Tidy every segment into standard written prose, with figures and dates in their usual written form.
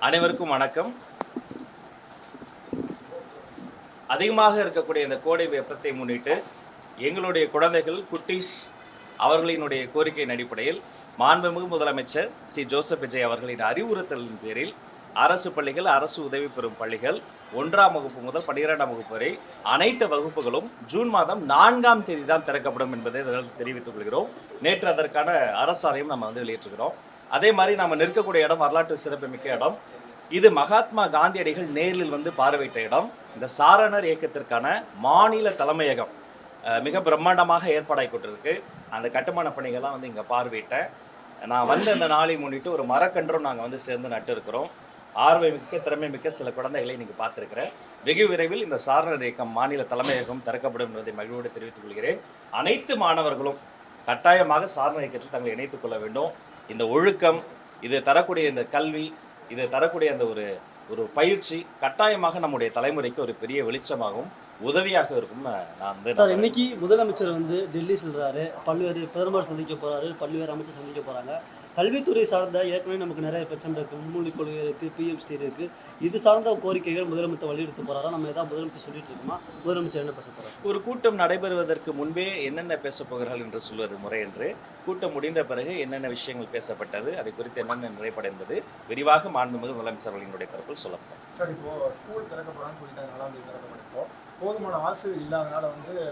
அனைவருக்கும் வணக்கம். அதிகமாக இருக்கக்கூடிய இந்த கோடை வெப்பத்தை முன்னிட்டு எங்களுடைய குழந்தைகள் குட்டீஸ் அவர்களினுடைய கோரிக்கையின் அடிப்படையில் மாண்புமிகு முதலமைச்சர் சி ஜோசப் விஜய் அவர்களின் அறிவுறுத்தலின் பேரில் அரசு பள்ளிகள், அரசு உதவி பெறும் பள்ளிகள் 1ஆம் வகுப்பு முதல் 12ஆம் வகுப்பு வரை அனைத்து வகுப்புகளும் ஜூன் மாதம் 4ஆம் தேதி தான் திறக்கப்படும் என்பதை தெரிவித்துக் கொள்கிறோம். நேற்று அதற்கான அரசாணையும் நம்ம வெளியிட்டிருக்கிறோம். அதே மாதிரி நம்ம நிற்கக்கூடிய இடம் வரலாற்று சிறப்புமிக்க இடம். இது மகாத்மா காந்தியடிகள் நேரில் பார்வையிட்ட இடம். இந்த சாரணர் இயக்கத்திற்கான மாநில தலைமையகம் மிக பிரம்மாண்டமாக ஏற்பாடாகி கொண்டிருக்கு. அந்த கட்டுமான பணிகள்லாம் இங்கே பார்வையிட்டேன். நான் இந்த நாளை முன்னிட்டு ஒரு மரக்கன்றும் நாங்கள் சேர்ந்து நட்டு இருக்கிறோம். ஆர்வமிக்க திறமை மிக்க சில குழந்தைகளை நீங்கள் பார்த்துருக்கிறேன். வெகு விரைவில் இந்த சாரணர் இயக்கம் மாநில தலைமையகம் திறக்கப்படும் என்பதை மகிழ்வோடு தெரிவித்துக் கொள்கிறேன். அனைத்து மாணவர்களும் கட்டாயமாக சாரணர் இயக்கத்தில் தங்களை இணைத்துக் கொள்ள வேண்டும். இந்த ஒழுக்கம், இது தரக்கூடிய இந்த கல்வி, இது தரக்கூடிய அந்த ஒரு பயிற்சி கட்டாயமாக நம்முடைய தலைமுறைக்கு ஒரு பெரிய வெளிச்சமாகவும் உதவியாக இருக்கும். நான் இன்னைக்கு முதலமைச்சர் டெல்லி செல்றாரு, பல்வேறு பிரதமர் சந்திக்க போறாரு, பல்வேறு அமைச்சர் சந்திக்க போறாங்க. கல்வித்துறை சார்ந்த ஏற்கனவே நமக்கு நிறைய பிரச்சனை இருக்குது. மும்மொழி கொள்கை இருக்குது, பிஎம்ஸ்டி இருக்குது. இது சார்ந்த கோரிக்கைகள் முதலமைச்சர் வலியுறுத்த போறாரா? நம்ம ஏதாவது முதலமைச்சர் சொல்லிட்டு இருக்கோமா? முதலமைச்சர் என்ன பேச போறாரு? ஒரு கூட்டம் நடைபெறுவதற்கு முன்பே என்னென்ன பேச போகிறார்கள் என்று சொல்வது முறை என்று, கூட்டம் முடிந்த பிறகு என்னென்ன விஷயங்கள் பேசப்பட்டது, அதை குறித்து என்னென்ன நிலைப்பாடு என்பது விரிவாக மாண்புமிகு முதலமைச்சர் அவர்களினுடைய தரப்பில் சொல்லப்படும். சார், இப்போ ஸ்கூல் திறக்கப்படான்னு சொல்லிட்டு 4ஆம் தேதி திறக்கப்பட்டிருக்கோம். போதுமான ஆசிரியர் இல்லாதனால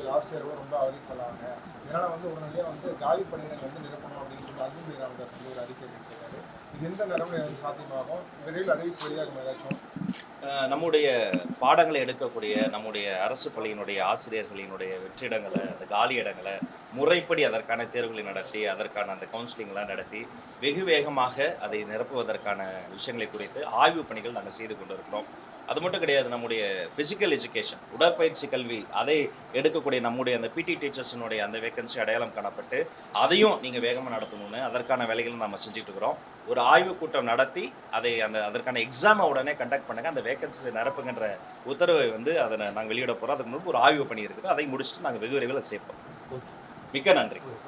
லாஸ்ட் இயர் ரொம்ப அவதிப்படாங்க. இதனால் உடனடியாக காலி பணியிடங்கள் நிரப்பணும் அப்படின்னு சொல்லி அன்புமணி ராமதாஸ் ஒரு அறிக்கை கொடுத்திருக்காரு. இது எந்த நிலைமையில் சாத்தியமாகும்? விரைவில் அறிவிப்பு வெளியாகும் ஏதாச்சும்? நம்முடைய பாடங்களை எடுக்கக்கூடிய நம்முடைய அரசு பள்ளியினுடைய ஆசிரியர்களினுடைய வெற்றிடங்களை, அந்த காலி இடங்களை முறைப்படி அதற்கான தேர்வுகளை நடத்தி, அதற்கான அந்த கவுன்சிலிங்லாம் நடத்தி வெகு வேகமாக அதை நிரப்புவதற்கான விஷயங்களை குறித்து ஆய்வு பணிகள் நாங்கள் செய்து கொண்டிருக்கிறோம். அது மட்டும் கிடையாது, நம்முடைய ஃபிசிக்கல் எஜுகேஷன், உடற்பயிற்சி கல்வி, அதை எடுக்கக்கூடிய நம்முடைய அந்த பிடி டீச்சர்ஸினுடைய அந்த வேகன்சி அடையாளம் காணப்பட்டு அதையும் நீங்கள் வேகமாக நடத்தணும்னு அதற்கான வேலைகளும் நம்ம செஞ்சுட்டு இருக்கிறோம். ஒரு ஆய்வு கூட்டம் நடத்தி அதை அதற்கான எக்ஸாமை உடனே கண்டக்ட் பண்ணுங்க, அந்த வேகன்சி நிரப்புகின்ற உத்தரவை அதை நாங்கள் வெளியிட போகிறோம். அதுக்கு முன்பு ஒரு ஆய்வு பணி இருக்குது, அதை முடிச்சுட்டு நாங்கள் வெகு விரைவில் சேர்ப்போம். மிக்க நன்றி.